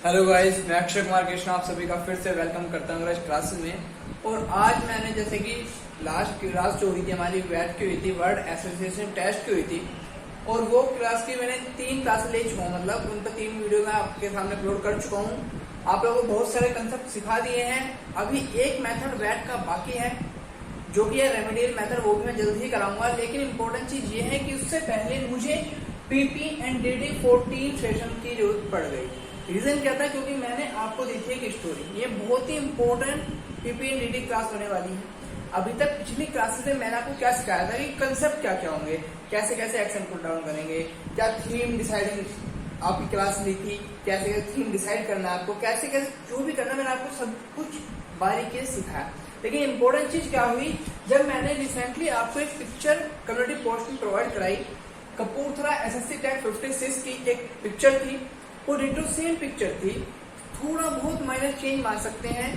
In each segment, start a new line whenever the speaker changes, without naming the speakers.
Hello guys, मैं अक्षय कुमार कृष्ण आप सभी का फिर से वेलकम करता हूँ क्लासेस में। और आज मैंने जैसे कि लास्ट क्लास जो हुई थी हमारी वेट की हुई थी, वर्ड एसोसिएशन टेस्ट की हुई थी, और वो क्लास की मैंने 3 क्लास ले चुका हूँ। मतलब उन पर 3 वीडियो मैं आपके सामने अपलोड कर चुका हूँ। आप लोगों को बहुत सारे कंसेप्ट सिखा दिए हैं। अभी एक मेथड वेट का बाकी है जो कि है रेमेडियल मेथड, वो भी मैं जल्द ही कराऊंगा। लेकिन इम्पोर्टेंट चीज ये है कि उससे पहले मुझे पीपी एंड डीडी 14 सेशन की जरूरत पड़ गई। रीजन क्या था? क्योंकि मैंने आपको देखी एक स्टोरी, ये बहुत ही important PP and DD class होने वाली है। अभी तक पिछली क्लासेस में मैंने आपको क्या सिखाया था कि कंसेप्ट क्या क्या होंगे, कैसे कैसे एक्शन पुट डाउन करेंगे, क्या थीम डिसाइडिंग आपकी क्लास ली थी, कैसे कैसे थीम डिसाइड करना है आपको, कैसे कैसे जो भी करना, मैंने आपको सब कुछ बारीकी से सिखाया। लेकिन इंपॉर्टेंट चीज क्या हुई, जब मैंने रिसेंटली आपको एक पिक्चर कम्युनिटी पोस्ट में प्रोवाइड कराई, कपूरथला एसएससी टैग 56 की एक पिक्चर थी, वो डिटो सेम पिक्चर थी। थोड़ा बहुत माइनर चेंज मान सकते हैं,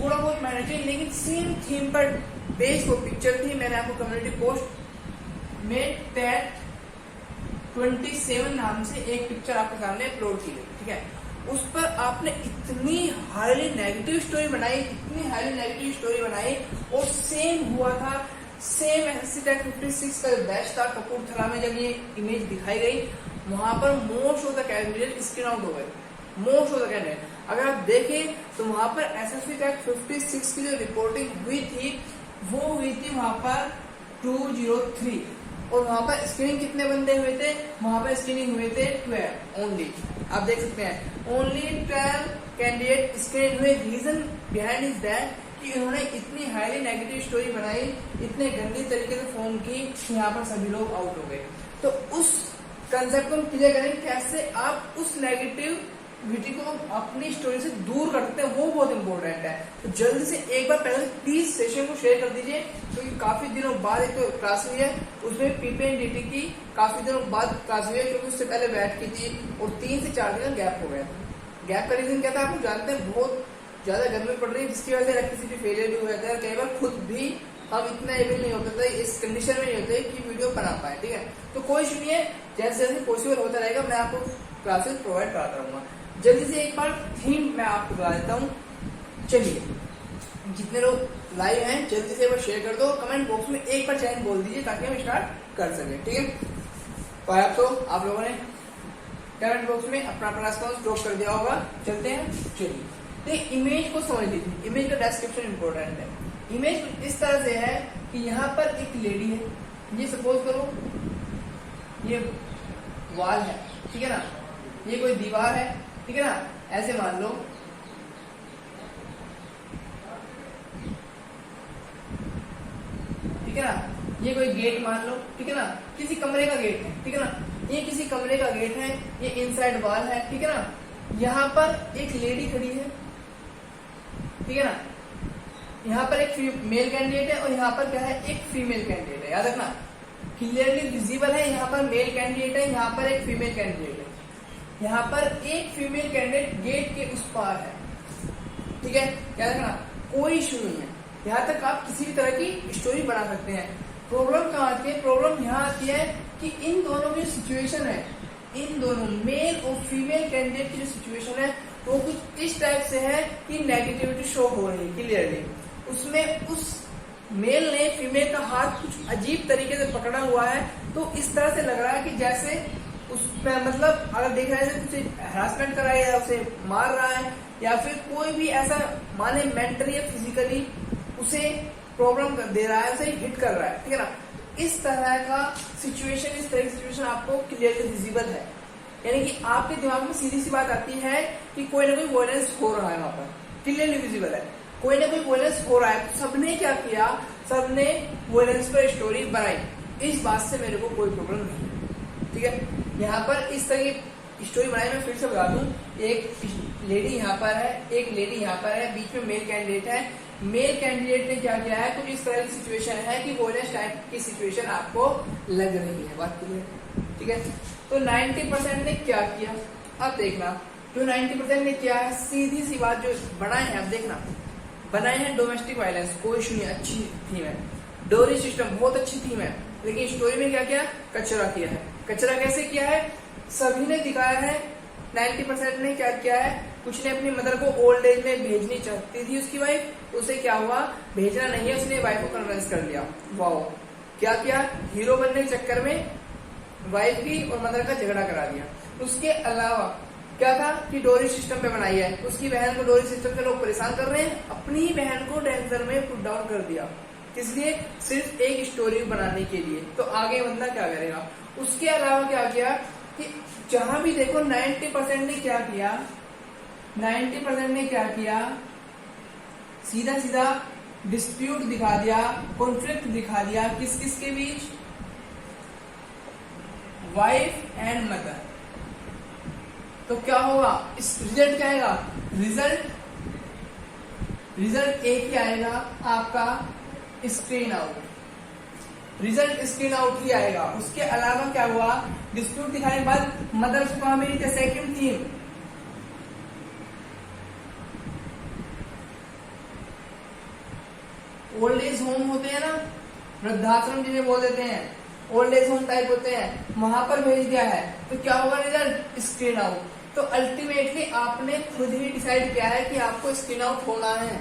थोड़ा बहुत माइनर चेंज, लेकिन सेम थीम पर बेस्ड वो पिक्चर थी। मैंने आपको कम्युनिटी पोस्ट में टैग 27 नाम से एक पिक्चर आपके सामने अपलोड की गई, ठीक है। उस पर आपने इतनी हाईली नेगेटिव स्टोरी बनाई, और सेम हुआ था, सेम एसएससी टैग 56 का बैच था कपूरथला में। जब ये इमेज दिखाई गई, वहां पर most of the candidate screen out हो गए, मोस्ट ऑफ द कैंडिडेट। अगर आप देखें तो वहां पर एसएससी टैग 56 की जो रिपोर्टिंग हुई थी वो हुई थी वहां पर 203, और वहां पर स्क्रीनिंग कितने बंदे हुए थे? वहां पर स्क्रीनिंग हुए थे 12 ओनली। आप देख सकते हैं ओनली 12 कैंडिडेट स्क्रीन हुए। रीजन बिहाइंड इज दैट कि उन्होंने इतनी हाईली नेगेटिव स्टोरी बनाई, इतने गंदी तरीके से फॉर्म की, यहाँ पर सभी लोग आउट हो गए। तो उस कंसेप्ट को हम क्लियर करें, कैसे आप उस नेगेटिविटी को अपनी स्टोरी से दूर कर सकते हैं, वो बहुत इंपॉर्टेंट है। तो जल्दी से एक बार पहले प्लीज सेशन को शेयर कर दीजिए, क्योंकि काफी दिनों बाद एक तो क्लास हुई है, उसमें पीपी एंड डीटी की काफी दिनों बाद क्लास हुई है, क्योंकि उससे पहले बैठ की थी और 3 से 4 दिन का गैप हो गया था। गैप का रीजन क्या था आप लोग जानते हैं, बहुत ज्यादा गर्मी पड़ रही है, जिसकी वजह से इलेक्ट्रिसिटी फेलियर भी हुआ था। कई बार खुद भी हम इतना एबल नहीं होते थे, इस कंडीशन में नहीं होते कि वीडियो बना पाए, ठीक है। तो कोई सुनिए, जैसे जैसे पॉसिबल होता रहेगा मैं आपको क्लासेस प्रोवाइड कराता रहूंगा। जल्दी से एक बार थीम मैं आपको बता देता हूँ। चलिए, जितने लोग लाइव हैं जल्दी से एक बार शेयर कर दो, कमेंट बॉक्स में एक बार चैनल बोल दीजिए ताकि हम स्टार्ट कर सकें, ठीक है। और तो आप लोगों ने कमेंट बॉक्स में अपना अपना रिस्पॉन्स ड्रॉप कर दिया होगा। चलते हैं, चलिए। तो इमेज को समझ लीजिए, इमेज का डिस्क्रिप्शन इंपॉर्टेंट है। इमेज इस तरह से है कि यहाँ पर एक लेडी है, ये सपोज करो ये वॉल है, ठीक है ना, ये कोई दीवार है, ठीक है ना, ऐसे मान लो। ठीक है ना, ये कोई गेट मान लो, ठीक है ना, किसी कमरे का गेट है, ठीक है ना, ये किसी कमरे का गेट है, ये इनसाइड वॉल है, ठीक है ना। यहाँ पर एक लेडी खड़ी है, ठीक है ना, यहाँ पर एक मेल कैंडिडेट है और यहाँ पर क्या है, एक फीमेल कैंडिडेट है। याद रखना, क्लियरली विजिबल है, यहाँ पर मेल कैंडिडेट है, यहाँ पर एक फीमेल कैंडिडेट है, यहाँ पर एक फीमेल कैंडिडेट गेट के उस पार है, ठीक है। याद रखना, कोई इशू नहीं है, यहाँ तक आप किसी भी तरह की स्टोरी बना सकते हैं। प्रॉब्लम कहाँ आती है? प्रॉब्लम यहाँ आती है कि इन दोनों की सिचुएशन है, इन दोनों मेल और फीमेल कैंडिडेट की जो सिचुएशन है वो कुछ इस टाइप से है कि नेगेटिविटी शो हो रही है क्लियरली। उसमें उस मेल ने फीमेल का हाथ कुछ अजीब तरीके से पकड़ा हुआ है, तो इस तरह से लग रहा है कि जैसे उस पर मतलब अगर देखा जाए उसे हरासमेंट कर रहा है या उसे मार रहा है, या फिर कोई भी ऐसा माने मेंटली या फिजिकली उसे प्रॉब्लम दे रहा है, उसे हिट कर रहा है, ठीक है ना। इस तरह का सिचुएशन, इस तरह की सिचुएशन आपको क्लियरली विजिबल है, यानी कि आपके दिमाग में सीधी सी बात आती है कि कोई ना कोई वायलेंस हो रहा है, वहां पर क्लियरली विजिबल है, कोई ना कोई वायलेंस हो रहा है। तो सबने क्या किया, सबने वायलेंस पर स्टोरी बनाई। इस बात से मेरे को कोई प्रॉब्लम नहीं, ठीक है। यहाँ पर इस तरह की स्टोरी बनाई, मैं फिर से बता दूं, एक लेडी यहाँ पर है, एक लेडी यहाँ पर है, बीच में मेल कैंडिडेट है। मेल कैंडिडेट ने क्या किया है, कुछ इस तरह की सिचुएशन है कि वायलेंस टाइप की सिचुएशन आपको लग रही है, बात क्लियर, ठीक है। तो 90% ने क्या किया, अब देखना, जो 90% ने किया है, सीधी सी बात जो बनाए हैं, अब देखना, बनाए हैं डोमेस्टिक वायलेंस, कोई इशू नहीं, अच्छी थीम है। डोरी सिस्टम बहुत अच्छी थीम है, लेकिन स्टोरी में क्या किया, कचरा किया है। कचरा कैसे किया है, सभी ने दिखाया है 90% ने क्या किया है, कुछ ने अपनी मदर को ओल्ड एज में भेजनी चाहती थी उसकी वाइफ, उसे क्या हुआ, भेजना नहीं है, उसने वाइफ को कन्विंस कर लिया। वाओ, क्या किया, हीरो बनने के चक्कर में वाइफ की और मदर का झगड़ा करा दिया। उसके अलावा क्या था कि डोरी सिस्टम पे बनाई है, उसकी बहन को डोरी सिस्टम के लोग परेशान कर रहे हैं, अपनी बहन को डेंजर में पुट डाउन कर दिया, इसलिए सिर्फ एक स्टोरी बनाने के लिए। तो आगे बंदा क्या करेगा। उसके अलावा क्या किया कि जहां भी देखो 90% ने क्या किया, 90% ने क्या किया, सीधा सीधा डिस्प्यूट दिखा दिया, कॉन्फ्लिक्ट दिखा दिया, किस किस के बीच, वाइफ एंड मदर। तो क्या होगा, इस रिजल्ट क्या आएगा, रिजल्ट एक ही आएगा आपका, screen out, result screen out ही आएगा। उसके अलावा क्या हुआ, डिस्प्यूट दिखाने के बाद मदर को कहा मेरी second theme, old age home होते हैं ना, वृद्धाश्रम जिन्हें बोल देते हैं, ओल्ड एज होम टाइप होते हैं, वहां पर भेज दिया है। तो क्या होगा, रिजल्ट स्क्रीन आउट। तो अल्टीमेटली आपने खुद ही डिसाइड किया है कि आपको स्क्रीन आउट होना है,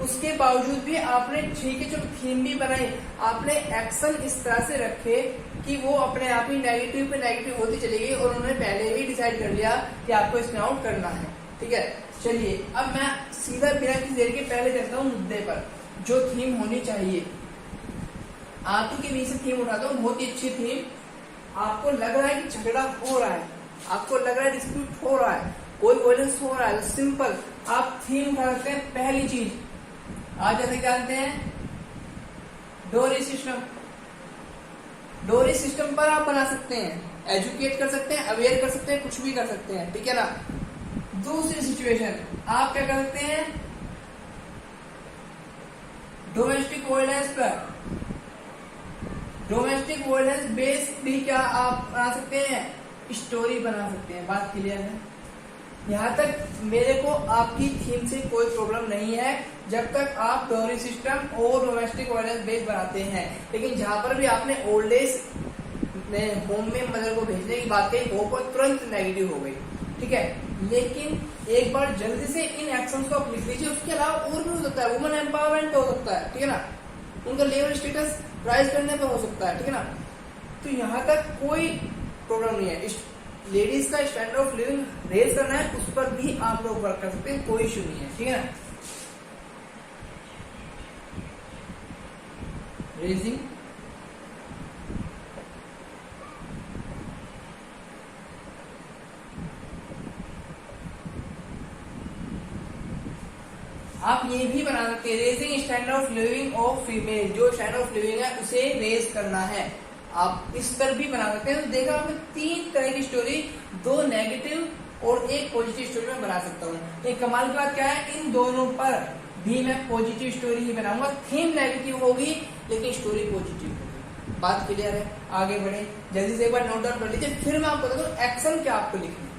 उसके बावजूद भी आपने ठीक है जो थीम भी बनाई, आपने एक्शन इस तरह से रखे कि वो अपने आप ही नेगेटिव पे नेगेटिव होती चली गई और उन्होंने पहले ही डिसाइड कर लिया कि आपको स्क्रीन आउट करना है। ठीक है, चलिए अब मैं सीधा बिना किसी देर के पहले चलता हूँ मुद्दे पर, जो थीम होनी चाहिए। आप ही के बीच से थीम उठाता हूँ, बहुत ही अच्छी थीम। आपको लग रहा है कि झगड़ा हो रहा है, आपको लग रहा है डिस्प्यूट हो रहा है, कोई वायलेंस हो रहा है, सिंपल आप थीम उठा सकते हैं। पहली चीज आज जैसे जानते हैं डोरी सिस्टम, डोरी सिस्टम पर आप बना सकते हैं, एजुकेट कर सकते हैं, अवेयर कर सकते हैं, कुछ भी कर सकते हैं, ठीक है ना। दूसरी सिचुएशन आप क्या कर सकते हैं, डोमेस्टिक वायलेंस पर, डोमेस्टिक वायलेंस बेस भी क्या आप बना सकते हैं, स्टोरी बना सकते हैं। बात क्लियर है, यहाँ तक मेरे को आपकी थीम से कोई प्रॉब्लम नहीं है जब तक आप डोरी सिस्टम और डोमेस्टिक वायलेंस बेस बनाते हैं। लेकिन जहां पर भी आपने ओल्ड एज में होम में मदर को भेजने की बात कही, वो तुरंत नेगेटिव हो गई, ठीक है। लेकिन एक बार जल्दी से इन एक्शंस को आप लिख लीजिए। उसके अलावा और भी हो सकता है, वुमेन एम्पावरमेंट हो सकता है, ठीक है ना, उनका लेवल स्टेटस राइज करने पर हो सकता है, ठीक है ना। तो यहाँ तक कोई प्रॉब्लम नहीं है। लेडीज का स्टैंडर्ड ऑफ लिविंग रेज करना है, उस पर भी आप लोग वर्क कर सकते हैं, कोई इश्यू नहीं है, ठीक है ना। रेजिंग आप ये भी बना सकते हैं, raising standard of living of female, जो स्टैंडर्ड ऑफ लिविंग है उसे रेज करना है, आप इस पर भी बना सकते हैं। तो देखा आपने 3 तरह की स्टोरी, 2 नेगेटिव और 1 पॉजिटिव स्टोरी में बना सकता हूँ। एक कमाल की बात क्या है, इन दोनों पर भी मैं पॉजिटिव स्टोरी ही बनाऊंगा। थीम नेगेटिव होगी लेकिन स्टोरी पॉजिटिव होगी। बात क्लियर है, आगे बढ़े, जल्दी से एक बार नोट डाउन कर लीजिए, फिर मैं आपको बता दूं एक्शन क्या आपको लिखना है,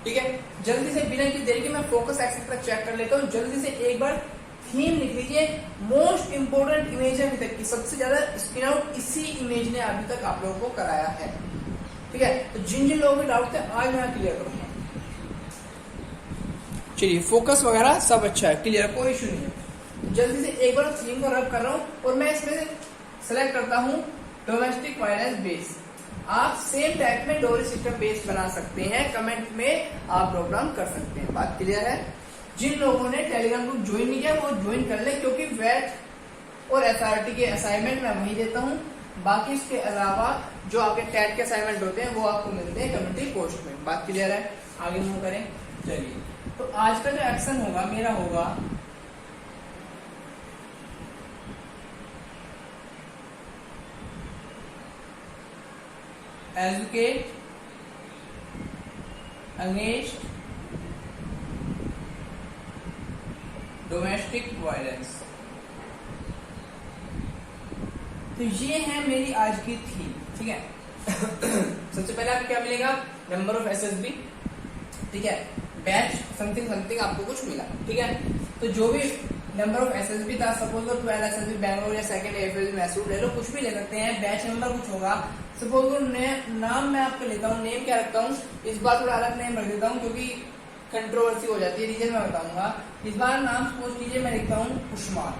ठीक है। जल्दी से बिना किसी देरी के मैं फोकस एक्शन तक चेक कर लेता हूँ। जल्दी से एक बार थीम लिख लीजिए। मोस्ट इंपोर्टेंट इमेज है अभी तक की, सबसे ज्यादा स्पिन आउट इसी इमेज ने अभी तक आप लोगों को कराया है, ठीक है। तो जिन जिन लोगों के डाउट थे आज मैं क्लियर करूंगा। चलिए फोकस वगैरह सब अच्छा है, क्लियर, कोई इशू नहीं है। जल्दी से एक बार थीम को रब कर रहा हूं और मैं इसमें सेलेक्ट करता हूं डोमेस्टिक वायलेंस बेस। आप सेम टाइप में डोरी सिस्टम बेस बना सकते हैं, कमेंट में आप प्रोग्राम कर सकते हैं। बात क्लियर है। जिन लोगों ने टेलीग्राम ग्रुप ज्वाइन नहीं किया वो ज्वाइन कर ले, क्योंकि वेट और एसआरटी के असाइनमेंट मैं वहीं देता हूं। बाकी इसके अलावा जो आपके टैट के असाइनमेंट होते हैं वो आपको मिलते हैं कम्युनिटी पोस्ट में। बात क्लियर है, आगे मूव करें। चलिए, तो आज का जो एक्शन होगा मेरा होगा एजुकेट अगेंस्ट डोमेस्टिक वायलेंस। तो ये है मेरी आज की थीम, ठीक है। सबसे पहले आपको क्या मिलेगा, नंबर ऑफ एसएसबी, ठीक है, बैच समथिंग समथिंग आपको कुछ मिला, ठीक है। तो जो भी नंबर ऑफ एसएसबी था, सपोज लो 12 एसएसबी बैंगलोर या सेकंड एफएसबी मैसूर ले लो, कुछ भी ले सकते हैं, बैच नंबर कुछ होगा। सपोज लो नाम मैं आपको लेता हूँ, नेम क्या रखता हूँ, इस बार थोड़ा अलग नेम रख देता हूँ क्योंकि कंट्रोवर्सी हो जाती है, रीजन मैं बताऊंगा। इस बार नाम सपोज कीजिए मैं लिखता हूँ उस्मान।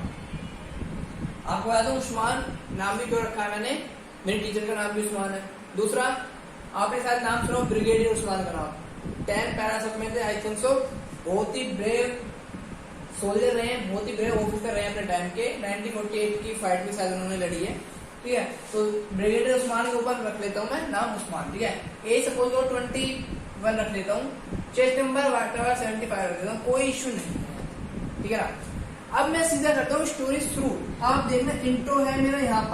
आपको बता दूं उस्मान नाम भी क्यों रखा है मैंने, मेरे टीचर का नाम भी उस्मान है। दूसरा आपने शायद नाम सुना ब्रिगेडियर उस्मान का नाम, 10 पैरा सब में थे आई थिंक सो, बहुत ही ब्रेव सोल्जर रहे हैं, बहुत ही ब्रेव ऑफिसर रहे हैं अपने टाइम के। 1948 की फाइट में शायद उन्होंने लड़ी है, ठीक है। तो ब्रिगेडियर उस्मान के ऊपर रख लेता हूँ मैं नाम उस्मान, ठीक है। ए सपोज लो 21 रख लेता हूँ, चेस्ट नंबर 75 रख लेता हूँ, कोई इश्यू नहीं है, ठीक है ना। अब मैं सीधा करता हूँ स्टोरी शुरू। आप देखना इंट्रो है मेरा यहाँ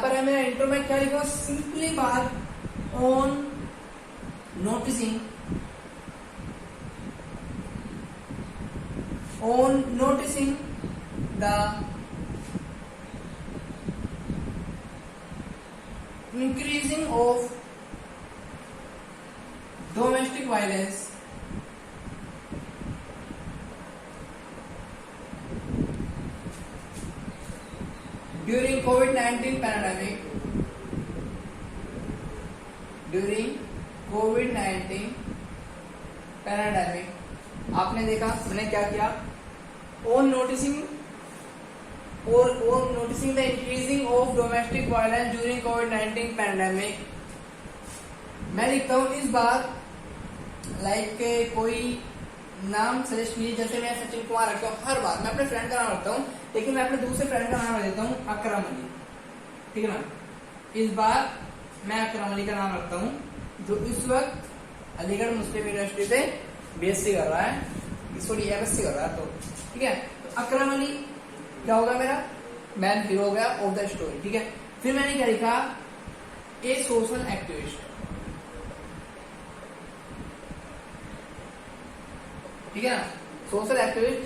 पर है मेरा इंट्रो। में क्या लिखूंगा, सिंपली बात on noticing the increasing of domestic violence during COVID-19 pandemic, आपने देखा मैंने क्या किया, on noticing the increasing of domestic violence during COVID-19 pandemic, मैं लिखता हूँ इस बार लाइक कोई नाम सजेस्ट कीजिए। जैसे मैं सचिन कुमार रखता हूँ, हर बार मैं अपने फ्रेंड का नाम रखता हूँ, लेकिन मैं अपने दूसरे फ्रेंड का नाम देता हूँ अकरम अली, ठीक है ना। इस बार मैं अकरम अली का नाम रखता हूँ, जो इस वक्त अलीगढ़ मुस्लिम यूनिवर्सिटी से बीएससी कर रहा है, सॉरी एमएससी कर रहा है, तो ठीक है। तो अकरम अली क्या होगा, मेरा मैन हीरो हो गया ऑफ द स्टोरी, ठीक है। फिर मैंने क्या लिखा, ए सोशल एक्टिविस्ट, ठीक है ना। Social activist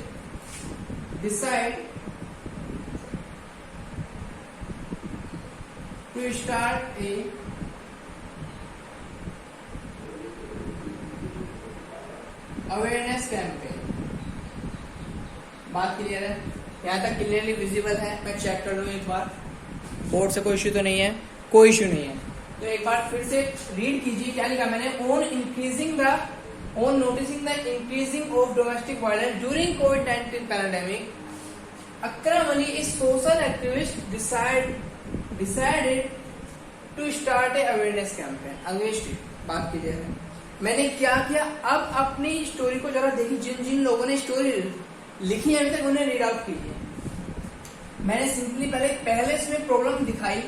decide to start a awareness campaign. बात क्लियर है, यहाँ तक क्लियरली विजिबल है। मैं चेक कर लूँ एक बार, बोर्ड से कोई इश्यू तो नहीं है, कोई इश्यू नहीं है। तो एक बार फिर से रीड कीजिए, क्या लिखा मैंने, on noticing the increasing of domestic violence during COVID-19 pandemic, Akram Ali, a social activist, decided to start a awareness campaign against it। बात कीजिए, मैंने क्या किया, अब अपनी स्टोरी को जरा देखिए, जिन जिन लोगों ने स्टोरी लिखी है अभी तक उन्हें रीड आउट कीजिए। मैंने सिंपली पहले इसमें प्रॉब्लम दिखाई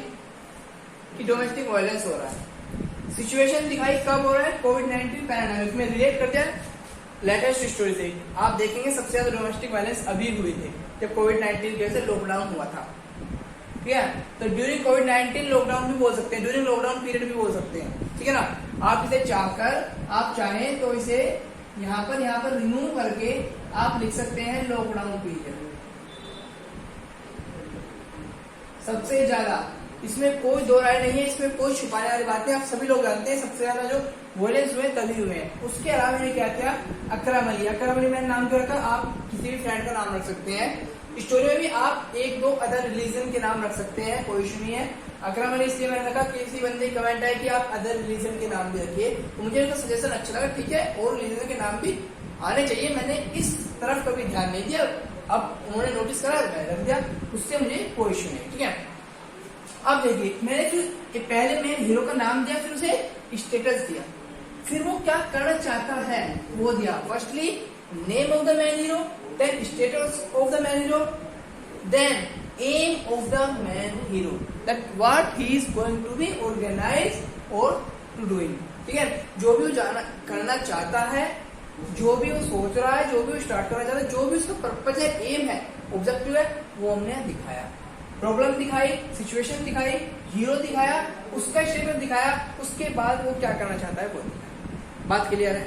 कि डोमेस्टिक वायलेंस हो रहा है, सिचुएशन दिखाई कब हो रहा है, कोविड-19 पैंडेमिक में, रिलेट करते हैं लेटेस्ट स्टोरी से। आप देखेंगे सबसे ज्यादा डोमेस्टिक वायलेंस अभी हुई थी जब कोविड-19 की वजह से लॉकडाउन हुआ था, ठीक है। तो ड्यूरिंग कोविड-19 लॉकडाउन भी बोल सकते हैं, ड्यूरिंग लॉकडाउन पीरियड भी बोल सकते हैं, ठीक है ना। आप इसे आप चाहें तो इसे यहाँ पर रिमूव करके आप लिख सकते हैं लॉकडाउन पीरियड। सबसे ज्यादा इसमें कोई दो राय नहीं है, इसमें कोई छुपाने वाली बात नहीं, आप सभी लोग जानते हैं सबसे ज्यादा जो वायलेंस हुए तभी हुए हैं। उसके अलावा मैंने क्या किया, अकरम अली मैंने नाम क्यों रखा, आप किसी भी फ्रेंड का नाम रख सकते हैं। स्टोरी में भी आप एक दो अदर रिलीजन के नाम रख सकते हैं, कोई इशू नहीं है। अकरम अली इसलिए मैंने रखा, किसी बंदे की कमेंट है कि आप अदर रिलीजन के नाम भी रखिए, तो मुझे उनका सजेशन अच्छा लगा, ठीक है, और रिलीजन के नाम भी आने चाहिए। मैंने इस तरफ कभी ध्यान नहीं दिया, अब उन्होंने नोटिस करा मैंने रख दिया, उससे मुझे कोई इशू नहीं, ठीक है। अब देखिए, मैंने फिर पहले मैं हीरो का नाम दिया, फिर उसे स्टेटस दिया, फिर वो क्या करना चाहता है वो दिया। Firstly name of the man hero, then status of the man hero, then aim of the man hero, that what he is going to be organise और टू डूइंग, ठीक है। जो भी वो करना चाहता है, जो भी वो सोच रहा है, जो भी वो स्टार्ट करना चाहता है, जो भी उसका पर्पज है, एम है, ऑब्जेक्टिव है, वो हमने दिखाया। प्रॉब्लम दिखाई, सिचुएशन दिखाई, हीरो दिखाया, उसका स्टेटस दिखाया, उसके बाद वो क्या करना चाहता है वो दिखाया। बात क्लियर है।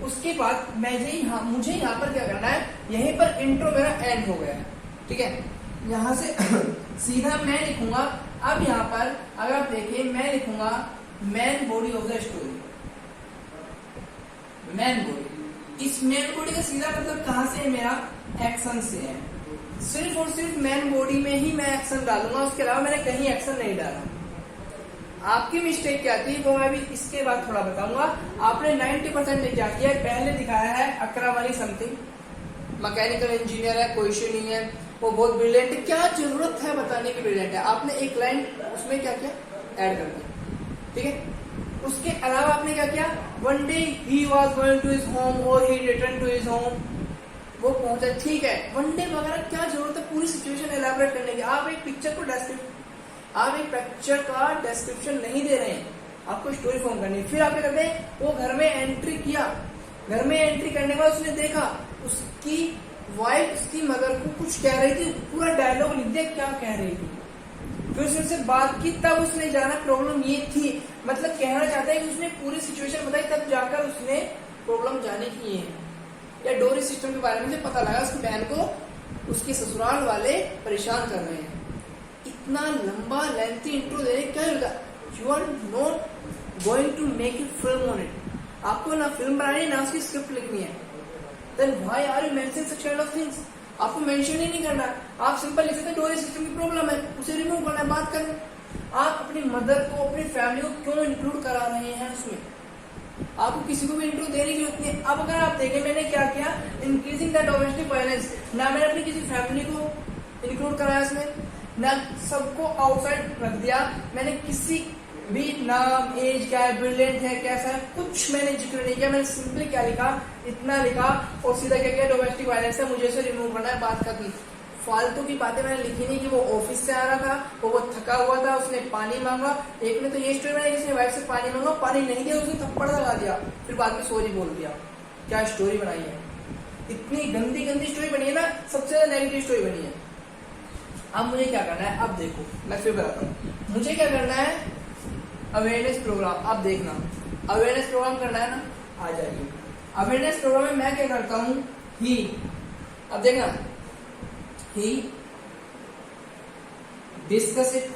उसके बाद मुझे यहाँ पर क्या करना है, यहीं पर इंट्रो मेरा एंड हो गया है, ठीक है। यहाँ से सीधा मैं लिखूंगा, अब यहाँ पर अगर आप देखिए मैं लिखूंगा man body of the story, man body, इस मेन बॉडी का सीधा मतलब कहां से है मेरा, एक्शन से है। सिर्फ और सिर्फ मेन बॉडी में ही मैं एक्शन डालूंगा, उसके अलावा मैंने कहीं एक्शन नहीं डाला। आपकी मिस्टेक क्या थी वो मैं भी इसके बाद थोड़ा बताऊंगा। आपने 90% ने क्या किया, पहले दिखाया है अकरा वाली समथिंग, मैकेनिकल इंजीनियर है, कोई इश्यू नहीं है, वो बहुत ब्रिलियंट है, क्या जरूरत है बताने की ब्रिलियंट है। आपने एक लाइन उसमें क्या किया, ऐड कर दिया, ठीक है। उसके अलावा आपने क्या किया, one day he was going to his home और he return to his home, वो पहुंचा, ठीक है। वन डे वगैरह क्या जरूरत है पूरी सिचुएशन एलैबोरेट करने की। आप एक पिक्चर का डिस्क्रिप्शन नहीं दे रहे हैं, आपको स्टोरी फॉर्म करनी है। फिर आप क्या करते हैं, वो घर में एंट्री किया, घर में एंट्री करने के बाद उसने देखा उसकी वाइफ उसकी मदर को कुछ कह रही थी, पूरा डायलॉग लिख दिया क्या कह रही थी, फिर उससे बात की, तब उसने जाना प्रॉब्लम ये थी। मतलब कहना चाहता है कि उसने पूरी सिचुएशन बताई, तब जाकर उसने प्रॉब्लम जाने की है। या डोरी सिस्टम के बारे में पता लगा उसकी बहन को उसके ससुराल वाले परेशान कर रहे हैं। इतना लंबा लेंथी इंट्रो देने क्या होगा, you are not going to make it film on it, आपको ना फिल्म बनानी ना उसकी स्क्रिप्ट लिखनी है। Then why are you mentioning such kind of things, आपको मेंशन ही नहीं करना। आप सिंपल लिख सकते डोरी सिस्टम की प्रॉब्लम है, उसे रिमूव करना है, बात करें। आप अपनी मदर को अपनी फैमिली को क्यों इंक्लूड करा रहे हैं उसमें, आपको किसी को भी इंट्रो देने की जरूरत नहीं। अब अगर आप देखें मैंने क्या किया, इंक्रीजिंग द डोमेस्टिक वायलेंस, ना मैंने अपनी किसी फैमिली को इंक्लूड कराया इसमें, ना सबको आउटसाइड रख दिया, मैंने किसी भी नाम, एज क्या है, ब्रिलियंट है, कैसा है, कुछ मैंने जिक्र नहीं किया। मैंने सिंपली क्या लिखा, इतना लिखा और सीधा क्या किया, डोमेस्टिक वायलेंस है, मुझे इसे रिमूव करना है, बात खत्म। फालतू की बातें मैंने लिखी नहीं कि वो ऑफिस से आ रहा था, वो बहुत थका हुआ था, उसने पानी मांगा। एक ने तो ये स्टोरी बनाई जिसने वाइफ से पानी मांगा, पानी नहीं दिया, उसने थप्पड़ लगा दिया, फिर बाद में सॉरी बोल दिया। क्या स्टोरी बनाई है, इतनी गंदी गंदी स्टोरी बनी है ना, सबसे ज्यादा नेगेटिव स्टोरी बनी है। अब मुझे क्या करना है, अब देखो मैं फिर बताता हूँ मुझे क्या करना है। अवेयरनेस प्रोग्राम, अब देखना अवेयरनेस प्रोग्राम करना है ना, आ जाएगी। अवेयरनेस प्रोग्राम में मैं क्या करता हूँ, ही, अब देखना, he discuss it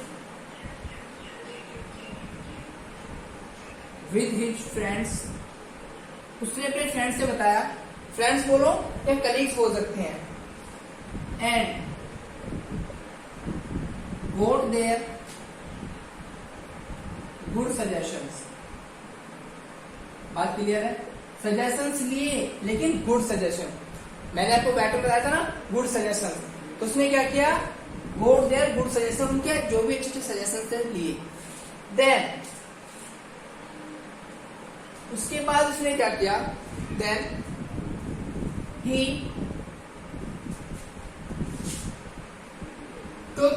with his friends, उसने अपने फ्रेंड्स से बताया, फ्रेंड्स बोलो या कलीग्स बोल सकते हैं, and got their good suggestions. बात क्लियर है, सजेशंस लिए लेकिन गुड सजेशन, मैंने आपको बैटल बताया था ना, गुड सजेशन, तो उसने क्या किया, गोट देयर गुड सजेशन, क्या जो भी अच्छे सजेशन थे लिए। देन उसके बाद उसने क्या किया, then he took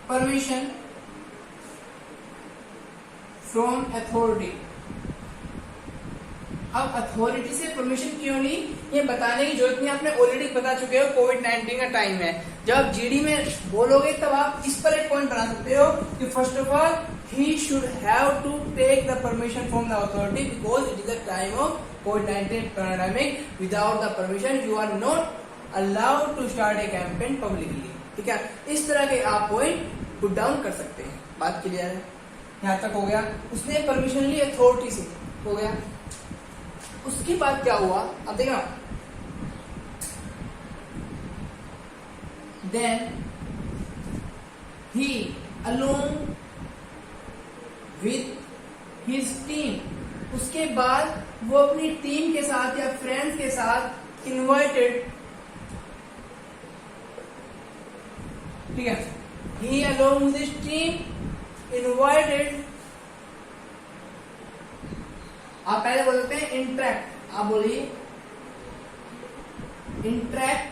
permission from authority. अब अथॉरिटी से परमिशन क्यों ली, ये बताने की जरूरत नहीं, आपने ऑलरेडी बता चुके हो, कोविड-19 का टाइम है। जब आप जीडी में बोलोगे तब आप इस पर एक पॉइंट बना सकते हो कि first of all he should have to take the permission from the authority because it is the time of कोविड-19 pandemic, without the permission you are not allowed to start a campaign publicly. ठीक है, इस तरह के आप point put down कर सकते हैं। बात क्लियर है, यहां तक हो गया। उसने परमिशन ली अथॉरिटी से, हो गया। उसके बाद क्या हुआ, अब देखना, then he along with his team, उसके बाद वो अपनी टीम के साथ या फ्रेंड्स के साथ इनवाइटेड, ठीक है, he along with his team invited, आप पहले बोल सकते हैं इंटरेक्ट, आप बोलिए interact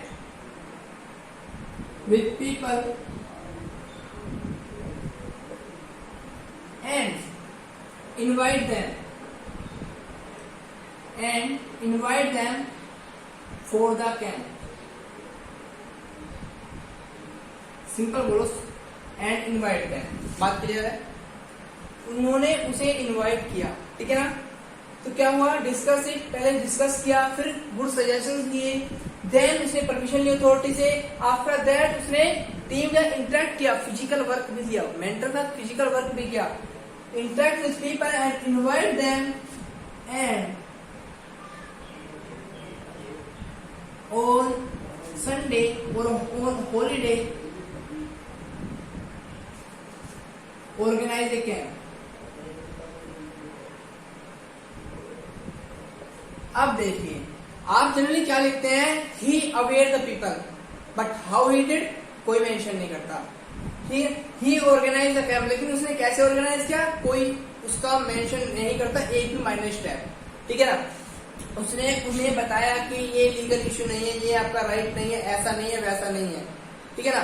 with people and invite them for the camp. Simple बोलो, एंड इनवाइट देम। बात क्लियर है, उन्होंने उसे इनवाइट किया, ठीक है ना। तो क्या हुआ, डिस्कस इट, पहले डिस्कस किया, फिर गुड सजेशंस दिए, देन उसने परमिशन ली अथॉरिटी से, आफ्टर दैट उसने टीम में इंटरेक्ट किया, फिजिकल वर्क भी किया, मेंटल था, फिजिकल वर्क भी किया, interact with people and invite them and on Sunday or on holiday organize a camp. अब देखिए, आप जनरली क्या लिखते हैं, he aware the people, but how he did कोई मेंशन नहीं करता. he organized the camp, लेकिन उसने कैसे ऑर्गेनाइज किया कोई उसका मेंशन नहीं करता, एक भी माइनर स्टेप. ठीक है ना. उसने उन्हें बताया कि ये लीगल इश्यू नहीं है, ये आपका राइट नहीं है, ऐसा नहीं है, वैसा नहीं है. ठीक है ना.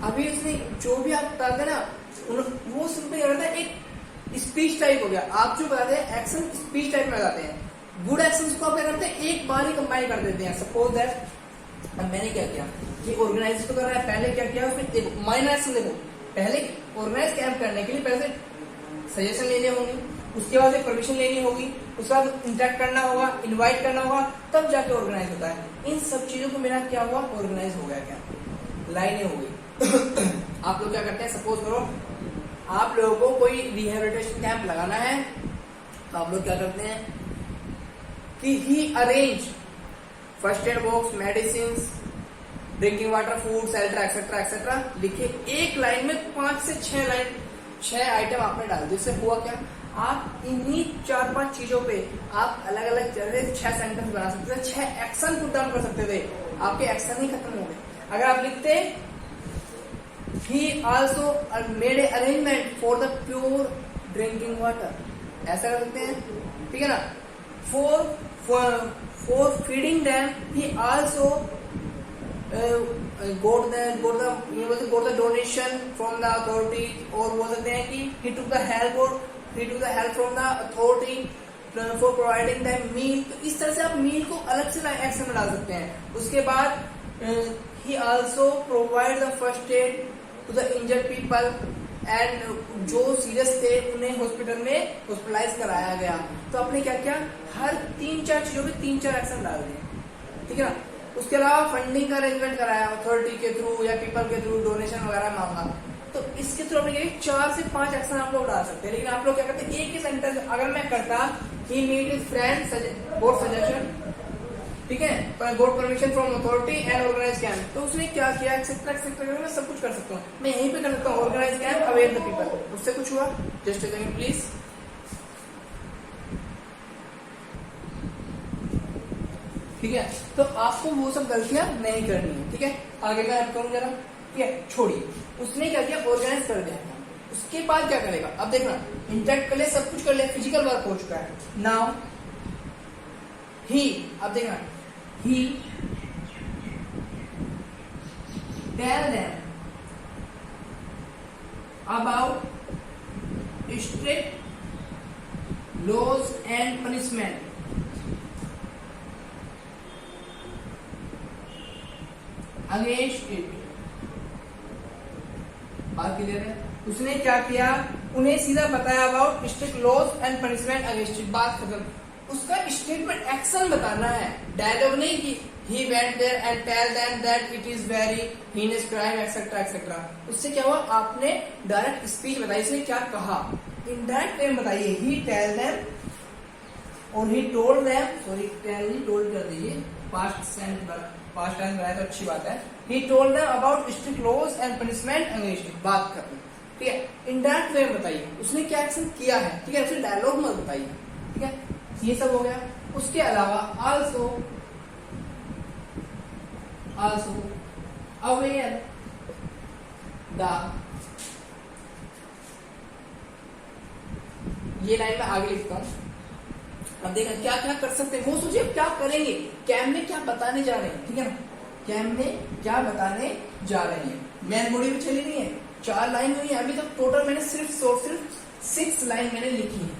अभी उसने जो भी आप बताते ना वो सिंपल क्या करता है, एक स्पीच टाइप हो गया. आप जो बताते हैं एक्शन स्पीच टाइप में बताते हैं. गुड एक्शन को आप क्या करते हैं, एक बार ही कंबाइन कर देते हैं. सपोज दैट अब मैंने क्या किया, ये ऑर्गेनाइज तो कर रहा है, पहले क्या किया उसने, देखो माइनर एक्शन देखो, पहले ऑर्गेनाइज कैंप करने के लिए पहले सजेशन लेने होंगे, उसके बाद परमिशन लेनी होगी, उसके बाद इंटरेक्ट करना होगा, इनवाइट करना होगा, तब जाके ऑर्गेनाइज होता है. इन सब चीजों को मेरा क्या हुआ, ऑर्गेनाइज हो गया. क्या लाइनें हो गई. आप लोग क्या करते हैं, सपोज करो आप लोगों को कोई रिहेबिलिटेशन कैंप लगाना है, तो आप लोग क्या करते हैं कि he arrange first aid box, medicine, drinking water, food, shelter etcetera etcetera लिखे. एक लाइन में 5 से 6 आइटम आपने डाल दिए. इससे हुआ क्या, आप इन्हीं 4-5 चीजों पे आप अलग अलग तरह 6 सेंटेंस बना सकते थे, 6 एक्शन पुट डाउन कर सकते थे. आपके एक्शन ही खत्म हो गए. अगर आप लिखते he also made a arrangement for the pure drinking water, ऐसा कर सकते हैं. ठीक है ना. for feeding them he also got the donation from the authority, और बोल सकते हैं कि he took the help from the authority for providing them meal. तो इस तरह से आप मील को अलग से एक्शन में डाल सकते हैं. उसके बाद he also provide the first aid to the injured people, and जो सीरियस थे उन्हें हॉस्पिटल में हॉस्पिटलाइज कराया गया. तो आपने क्या किया, हर 3-4 चीजों पे 3-4 एक्शन डाल दिए. ठीक है ना. उसके अलावा फंडिंग का अरेंजमेंट कराया अथॉरिटी के थ्रू या पीपल के थ्रू, डोनेशन वगैरह मांगा. तो इसके थ्रू आपने 4 से 5 एक्शन आप लोग डाल सकते हैं. लेकिन आप लोग क्या करते हैं, एक ही सेंटेंस अगर मैं करता he meet with friend got suggestion, ठीक है, got permission from authority and organise camp, तो उसने क्या किया, एक्सेट्रा एक्सेट्रा, मैं सब कुछ कर सकता हूँ. मैं यहीं पे कर सकता हूँ organise camp, aware the people. उससे कुछ हुआ, जस्ट अ सेकंड प्लीज. ठीक है. तो आपको वो सब गलतियां नहीं करनी है. ठीक है. आगे का हेल्प करूँ जरा. ठीक है, छोड़िए. उसने क्या किया, ऑर्गेनाइज कर दिया. उसके बाद क्या करेगा, अब देखना, इंटरेक्ट कर ले, सब कुछ कर ले, फिजिकल वर्क हो चुका है. नाउ ही, अब देखना, he tell them about strict laws and punishment against it. बात क्लियर है. उसने क्या किया, उन्हें सीधा बताया about strict laws and punishment against it. बात खत्म. उसका स्टेटमेंट एक्शन बताना है, डायलॉग नहीं कि he went there and tell them that it is very heinous crime etc etc. उससे क्या हुआ, आपने डायरेक्ट स्पीच बताई. इसने क्या कहा, इनडायरेक्ट वे बताइए. he tell them और he told them, sorry tell he told कर दीजिए, पास्ट टाइम बनाया तो अच्छी बात है. he told them about strict laws and punishment against it. बात खत्म. ठीक है. इनडायरेक्ट वे बताइए उसने क्या एक्शन किया है. ठीक है, उसने डायलॉग मत बताइए. ठीक है, ये सब हो गया. उसके अलावा आल्सो अवेयर द, ये लाइन में आगे लिखता हूं. अब देखा क्या क्या कर सकते हैं, वो सोचिए क्या करेंगे, कैम में क्या बताने जा रहे हैं. ठीक है ना, कैम में क्या बताने जा रहे हैं. मैन बॉडी भी चली नहीं है, 4 लाइन हुई है अभी तक. टोटल मैंने सिर्फ 6 लाइन मैंने लिखी है.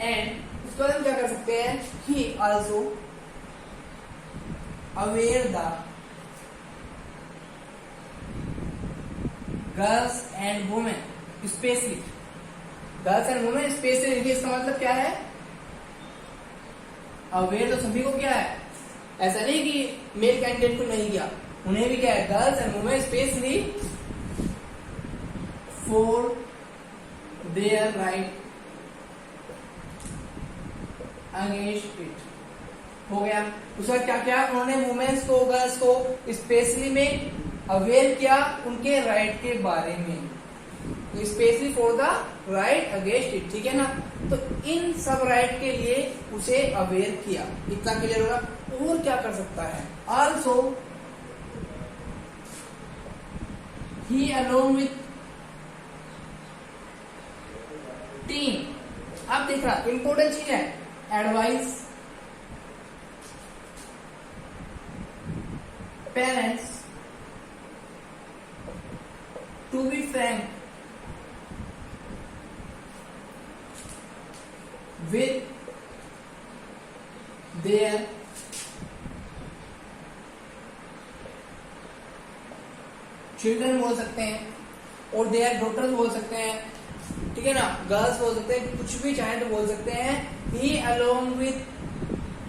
एंड उसके बाद हम क्या कर सकते हैं, he also aware the girls and women, specially girls and women specially. इसका मतलब क्या है, अवेयर तो सभी को क्या है, ऐसा नहीं कि मेल कैंडिडेट को नहीं किया, उन्हें भी क्या है, girls and women specially for their right against it. हो गया। उसका क्या क्या उन्होंने वुमेन्स को, गर्ल्स को स्पेशली में अवेयर किया उनके राइट के बारे में, specially for the right against it, ठीक है ना। तो इन सब राइट के लिए उसे अवेयर किया, इतना क्लियर होगा। और क्या कर सकता है? Also he along with team. अब देख रहा इंपॉर्टेंट चीज है, advice parents to be frank with their children बोल सकते हैं, और their daughters बोल सकते हैं, ठीक है ना, गर्ल्स बोल सकते हैं, कुछ भी चाहे तो बोल सकते हैं। he along with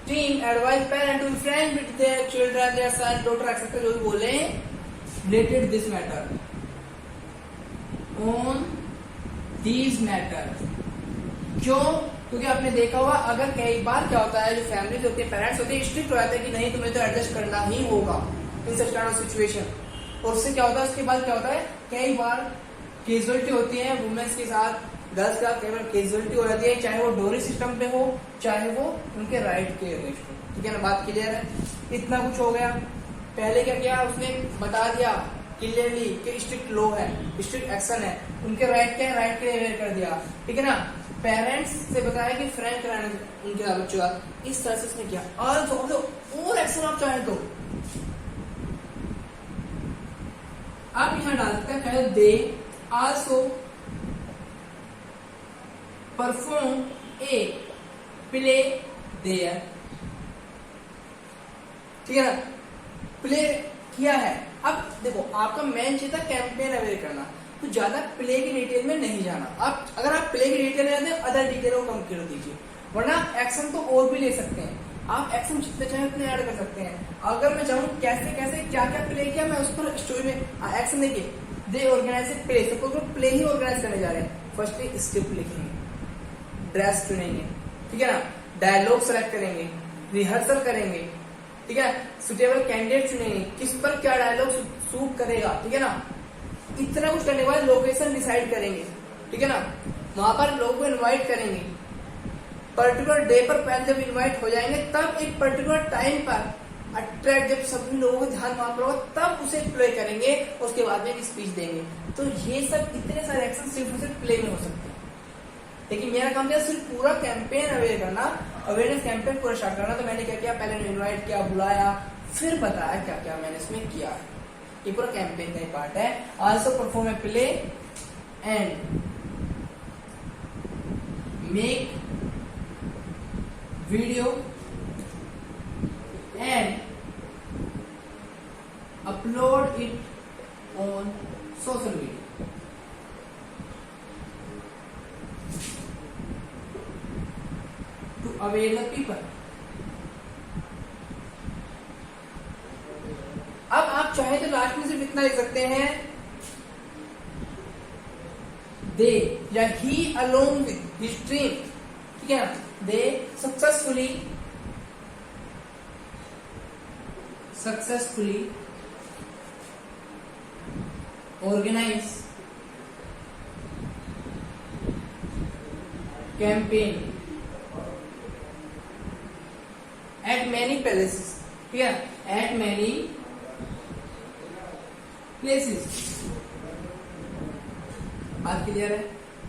team advise parent to be frank with their children, their son, daughter, etc. जो भी बोले related this matter on these matter। क्यों? क्योंकि आपने देखा होगा अगर कई बार क्या होता है, जो फैमिलीज होती है, पेरेंट्स होते हैं, स्ट्रिक्ट हो जाते हैं कि नहीं तुम्हें तो एडजस्ट करना ही होगा इन सच काइंड ऑफ सिचुएशन। और उससे क्या होता है, उसके बाद क्या होता है, कई बार कैजुअलिटी होती है वुमेन्स के साथ, गर्ल्स का कई बार कैजुअलिटी हो जाती है, चाहे वो डोरी सिस्टम पे हो, चाहे वो उनके राइट के अगेंस्ट हो, ठीक है ना। बात क्लियर है? इतना कुछ हो गया। पहले क्या किया, उसने बता दिया क्लियरली कि स्ट्रिक्ट लॉ है, स्ट्रिक्ट एक्शन है, उनके राइट क्या है, राइट के लिए कर दिया, ठीक है ना। पेरेंट्स से बताया कि फ्रैंक कराने उनके बच्चों का, इस तरह से उसने किया। और एक्शन आप चाहे तो आप यहां डाल सकते हैं, they also perform a play there, ठीक है ना, प्ले किया है। अब देखो आपका मेन चीज था कैंपेन अवेयर करना, तो ज्यादा प्ले की डिटेल में नहीं जाना। आप अगर आप प्ले की डिटेल में जाते हैं, अदर डिटेल को कम कर दीजिए, वरना एक्शन तो और भी ले सकते हैं आप, एक्शन जितने चाहे उतने ऐड कर सकते हैं। अगर मैं चाहूँ कैसे कैसे क्या क्या प्ले किया, मैं उस पर स्टोरी में एक्शन देखिए, दे ऑर्गेनाइज प्ले, सपोज वो प्ले ही ऑर्गेनाइज करने जा रहे हैं। फर्स्टली स्क्रिप्ट लिखेंगे, ड्रेस चुनेंगे, ठीक है ना, डायलॉग सेलेक्ट करेंगे, रिहर्सल करेंगे, ठीक है, सुटेबल कैंडिडेट चुनेंगे, किस पर क्या डायलॉग सूट करेगा, ठीक है ना। इतना कुछ करने के बाद लोकेशन डिसाइड करेंगे, ठीक है ना, वहां पर लोगों को इनवाइट करेंगे, पर्टिकुलर डे पर पहले जब इनवाइट हो जाएंगे तब एक पर्टिकुलर टाइम पर अट्रैक्ट, जब सभी लोगों का ध्यान वहां पर होगा तब उसे प्ले करेंगे, उसके बाद में एक स्पीच देंगे। तो ये सब इतने सारे एक्शन सिर्फ और सिर्फ प्ले में हो सकते हैं, लेकिन मेरा काम क्या, सिर्फ पूरा कैंपेन अवेयर करना, अवेयरनेस कैंपेन पूरा स्टार्ट करना। तो मैंने क्या किया, पहले इनवाइट किया, बुलाया, फिर बताया क्या क्या मैंने इसमें किया है। ये पूरा कैंपेन का पार्ट है। Also perform a play and make video and upload it on social media. To aware the people. अब आप चाहे तो लास्ट में सिर्फ इतना लिख सकते हैं, दे या he along with his team, ठीक है ना, they successfully organise campaign at many palaces, ठीक है, एट मैनी प्लेसेस। बात क्लियर है?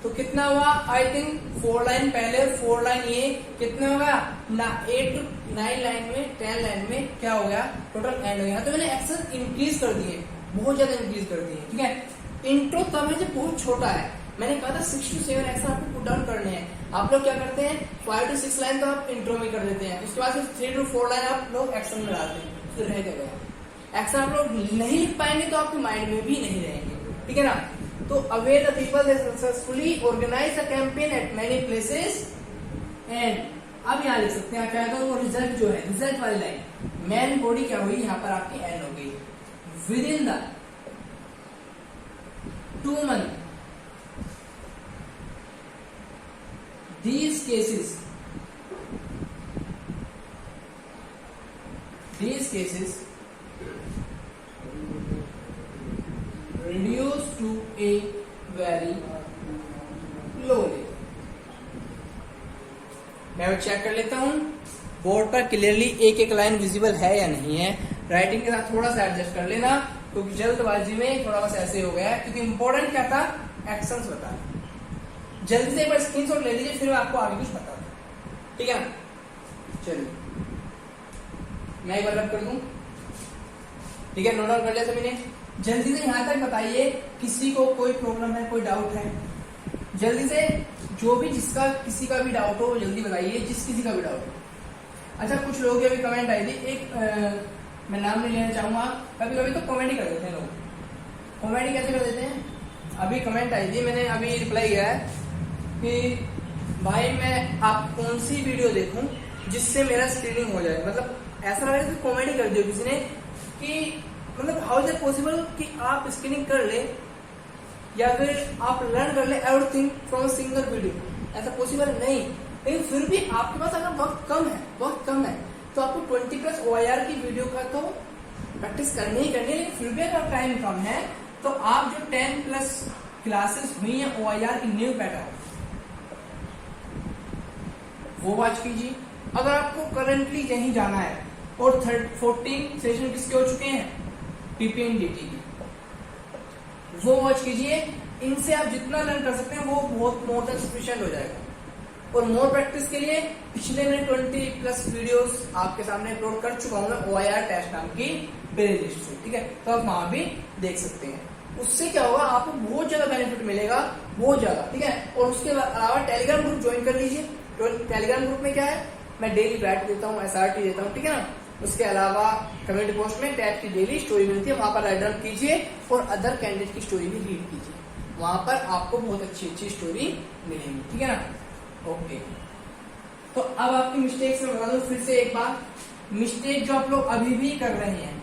तो कितना हुआ, आई थिंक 4 लाइन पहले और 4 लाइन ये, कितना होगा ना, 8 to 9 लाइन में, 10 लाइन में क्या हो गया, टोटल एंड हो गया। तो मैंने एक्शन इंक्रीज कर दिए, बहुत ज्यादा इंक्रीज कर दिए, ठीक है। इंट्रो तब है जब बहुत छोटा है, मैंने कहा था 6 to 7 एक्शन आपको पुट डाउन करने हैं। आप लोग क्या करते हैं, 5 to 6 लाइन तो आप इंट्रो में कर देते हैं, उसके बाद सिर्फ 3 to 4 लाइन आप लोग एक्शन में डालते हैं, फिर रह गया एक्शन आप लोग नहीं लिख पाएंगे तो आपके माइंड में भी नहीं रहेंगे, ठीक है ना। तो aware the people they successfully organise a campaign at many places and, अब यहाँ लिख सकते हैं क्या है, वो रिजल्ट जो है, रिजल्ट वाली लाइन, मेन बॉडी क्या हुई, यहाँ पर आपकी एंड हो गई। With in the 2 months these cases these cases reduce to a very low level। मैं चेक कर लेता हूं बोर्ड पर क्लियरली एक एक लाइन विजिबल है या नहीं है। राइटिंग के साथ थोड़ा सा एडजस्ट कर लेना, क्योंकि जल्दबाजी में थोड़ा बस ऐसे हो गया, क्योंकि इंपॉर्टेंट क्या था, एक्शंस बताना। जल्दी से एक बार स्क्रीनशॉट ले लीजिए, फिर मैं आपको आगे कुछ बताऊंगा, ठीक है ना। चलिए मैं एक बार रब कर दूं, ठीक है, नोट डाउन कर लिया सभी ने। जल्दी से यहां तक बताइए किसी को कोई प्रॉब्लम है, कोई डाउट है, जल्दी से जो भी जिसका किसी का भी डाउट हो जल्दी बताइए, जिस किसी का भी डाउट हो। अच्छा कुछ लोगों की अभी कमेंट आई थी, एक मैं नाम नहीं लेना चाहूंगा, कभी कभी तो कमेंट ही कर देते हैं लोग। कमेंट कैसे कर देते हैं, अभी कमेंट आई थी, मैंने अभी रिप्लाई किया है कि भाई मैं आप कौन सी वीडियो देखूं जिससे मेरा स्क्रीनिंग हो जाए। मतलब ऐसा लग रहा है कि कमेंट ही कर दिया किसी ने कि मतलब हाउ इज इट पॉसिबल कि आप स्क्रीनिंग कर ले या फिर आप लर्न कर ले एवरीथिंग फ्रॉम सिंगल वीडियो। ऐसा पॉसिबल नहीं, लेकिन फिर भी आपके पास अगर वक्त कम है तो आपको 20+ OIR की वीडियो का तो प्रैक्टिस करनी ही करनी है। लेकिन फिर भी अगर टाइम कम है तो आप जो 10+ क्लासेस हुई है OIR की न्यू पैटर्न वो वॉच कीजिए। अगर आपको करंटली यहीं जाना है और 14 सेशन किसके हो चुके हैं, PPNDT की, वो वॉच कीजिए। इनसे आप जितना लर्न कर सकते हैं वो बहुत मोर देन सफिशिएंट हो जाएगा। और मोर प्रैक्टिस के लिए पिछले मैं 20+ वीडियोस आपके सामने अपलोड कर चुका हूं मैं OIR टेस्ट नाम की प्लेलिस्ट से, ठीक है, तो आप वहां भी देख सकते हैं। उससे क्या होगा, आपको बहुत ज्यादा बेनिफिट मिलेगा, बहुत ज्यादा, ठीक है। और उसके अलावा टेलीग्राम ग्रुप ज्वाइन कर लीजिए। टेलीग्राम ग्रुप में क्या है, मैं डेली बैट देता हूँ, SRT देता हूँ, ठीक है ना। उसके अलावा कम्युनिटी पोस्ट में टैग की डेली स्टोरी मिलती है, वहां पर राइट डाउन कीजिए और अदर कैंडिडेट की स्टोरी भी रीड कीजिए, वहां पर आपको बहुत अच्छी स्टोरी मिलेगी, ठीक है ना। ओके, तो अब आपकी मिस्टेक्स में बता दूं फिर से एक बार, मिस्टेक जो आप लोग अभी भी कर रहे हैं,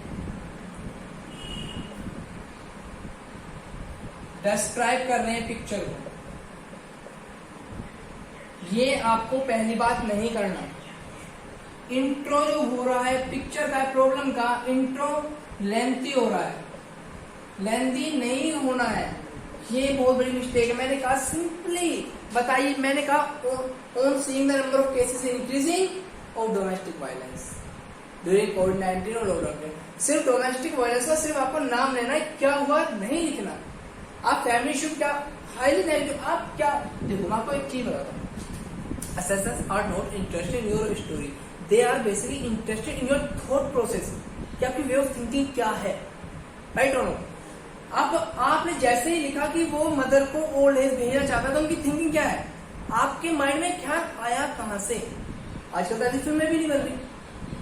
डिस्क्राइब कर रहे हैं पिक्चर को, ये आपको पहली बात नहीं करना। इंट्रो जो हो रहा है पिक्चर का प्रॉब्लम का, इंट्रो लेंथी हो रहा है, लेंथी नहीं होना है, ये बहुत बड़ी मिस्टेक है। मैंने कहा सिंपली बताइए, मैंने कहा on seeing the number of cases increasing of domestic violence during कोविड-19 और लॉकडाउन में। सिर्फ डोमेस्टिक वायलेंस का सिर्फ आपको नाम लेना है, क्या हुआ नहीं लिखना। आप फैमिली इशू क्या हाईली नेगेटिव, आप क्या देखो, मैं आपको एक चीज बताता हूँ, assessors are not interested in your story, they are basically interested in your thought process, कि आपकी वे ऑफ थिंकिंग क्या है, राइट और नो। आपने जैसे ही लिखा कि वो मदर को ओल्ड एज भेजना चाहता था, उनकी थिंकिंग क्या है, आपके माइंड में क्या आया कहां से। आजकल तो ऐसी फिल्में भी नहीं बन रही,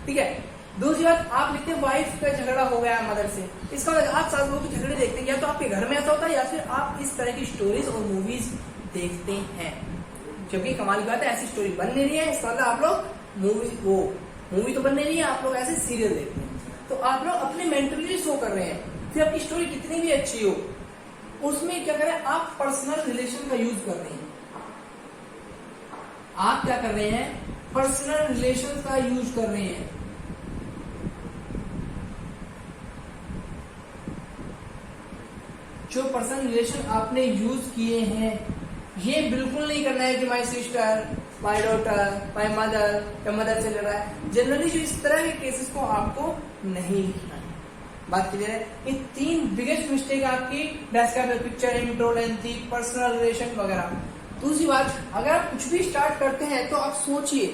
ठीक है। दूसरी बात, आप लिखते हैं वाइफ का झगड़ा हो गया मदर से, इसका मतलब आप सास बहू के झगड़े देखते हैं, या तो आपके घर में ऐसा होता है या फिर आप इस तरह की स्टोरीज और मूवीज देखते हैं। क्योंकि कमाल की बात है, ऐसी स्टोरी बन नहीं रही है, इसका मतलब आप लोग मूवी तो बन नहीं रही है, आप लोग ऐसे सीरियल देखते हैं, तो आप लोग अपने मेंटली शो कर रहे हैं। फिर आपकी स्टोरी कितनी भी अच्छी हो, उसमें क्या करें, आप पर्सनल रिलेशन का यूज कर रहे हैं। आप क्या कर रहे हैं, पर्सनल रिलेशन का यूज कर रहे हैं। जो पर्सनल रिलेशन आपने यूज किए हैं, ये बिल्कुल नहीं करना है कि my sister, my daughter, my mother, या मदर से लड़ा है। जनरली जो इस तरह के केसेस को आपको नहीं लिखना है। बात क्लियर है। ये 3 बिगेस्ट मिस्टेक आपकी describe picture, intro, lengthy, personal relation वगैरह। दूसरी बात, अगर आप कुछ भी स्टार्ट करते हैं तो आप सोचिए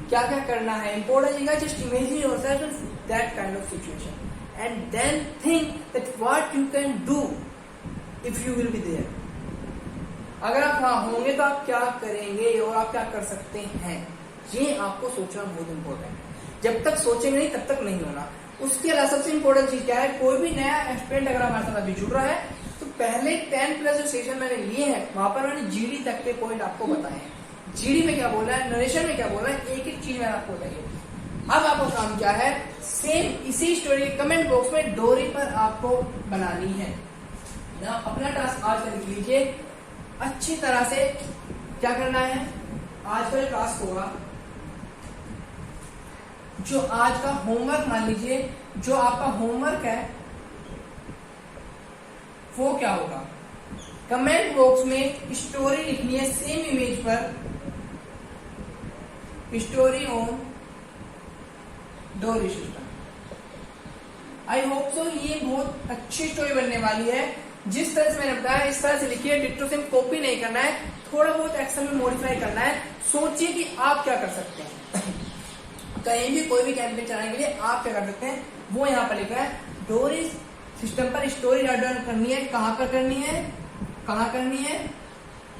क्या क्या करना है। इंपॉर्टेंट है just imagine yourself in that kind of situation and then think that what you can do if you will be there. अगर आप वहां होंगे तो आप क्या करेंगे और आप क्या कर सकते हैं, ये आपको सोचना बहुत इंपॉर्टेंट है। जब तक सोचेंगे नहीं तब तक नहीं होना। उसके अलावा सबसे इंपॉर्टेंट चीज क्या है, कोई भी नया एस्पिरेंट अगर हमारे साथ अभी जुड़ रहा है तो पहले 10+ जो सेशन मैंने लिए हैं वहां पर मैंने जीडी तक के पॉइंट आपको बताए हैं। जीडी में क्या बोल रहा है, नरेशन में क्या बोल रहा है, एक एक चीज मैंने आपको बताई है। अब आपको काम क्या है, सेम इसी स्टोरी के कमेंट बॉक्स में डोरी पर आपको बनानी है ना। अपना टास्क आज कर लीजिए अच्छी तरह से। क्या करना है, आज का जो टास्क होगा जो आज का होमवर्क, मान लीजिए जो आपका होमवर्क है वो क्या होगा, कमेंट बॉक्स में स्टोरी लिखनी है सेम इमेज पर, स्टोरी ऑन डोरी सिस्टम। आई होप सो ये बहुत अच्छी स्टोरी बनने वाली है। जिस तरह से मैंने बताया इस तरह से लिखिए, डिट्टो सेम कॉपी नहीं करना है, थोड़ा बहुत एक्सेल में मॉडिफाई करना है। सोचिए कि आप क्या कर सकते हैं कहीं भी कोई भी कैंपेन चलाने के लिए आप क्या कर सकते हैं, वो यहाँ पर लिखना है। डोरी सिस्टम पर स्टोरी डाउनलोड करनी है, कहाँ पर करनी है, कहाँ करनी है,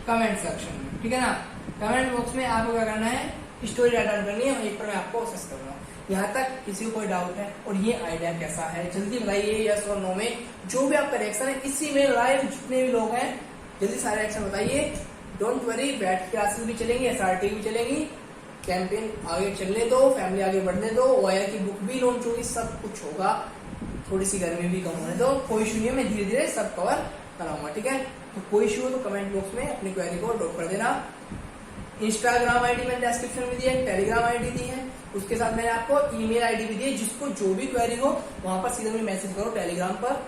कमेंट सेक्शन में, ठीक है ना। कमेंट बॉक्स में आपको क्या करना है, स्टोरी डाउनलोड करनी है, वहीं पर मैं आपको असेस करूंगा। यहाँ तक किसी को कोई डाउट है और ये आइडिया कैसा है जल्दी बताइए, यस और नो में जो भी आपका रिएक्शन है। इसी में लाइव जितने भी लोग हैं जल्दी सारे रिएक्शन बताइए। डोंट वरी, बैठ क्लासेस भी चलेंगी, एसआरटी भी चलेंगी, कैंपेन आगे चलने दो, फैमिली आगे बढ़ने दो, ओआईआर की बुक भी लॉन्च होगी, सब कुछ होगा। थोड़ी सी गर्मी भी कम होने दो, कोई इशू नहीं है, मैं धीरे धीरे सब कवर कराऊंगा, ठीक है। तो कोई इशू हो तो कमेंट बॉक्स में अपनी क्वेरी को ड्रॉप कर देना। इंस्टाग्राम आईडी मैंने डिस्क्रिप्शन में दी है, टेलीग्राम आईडी दी है, उसके साथ मैंने आपको ईमेल आईडी भी दी है। जिसको जो भी क्वेरी हो वहां पर सीधे में मैसेज करो, टेलीग्राम पर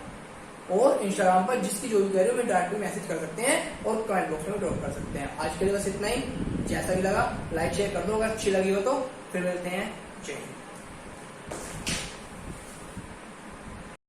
और इंस्टाग्राम पर, जिसकी जो भी क्वेरी हो मैं डायरेक्ट मैसेज कर सकते हैं और कमेंट बॉक्स में ड्रॉप कर सकते हैं। आज के लिए बस इतना ही। जैसा भी लगा लाइक शेयर कर दो, अगर अच्छी लगी हो तो फिर मिलते हैं। जय हिंद।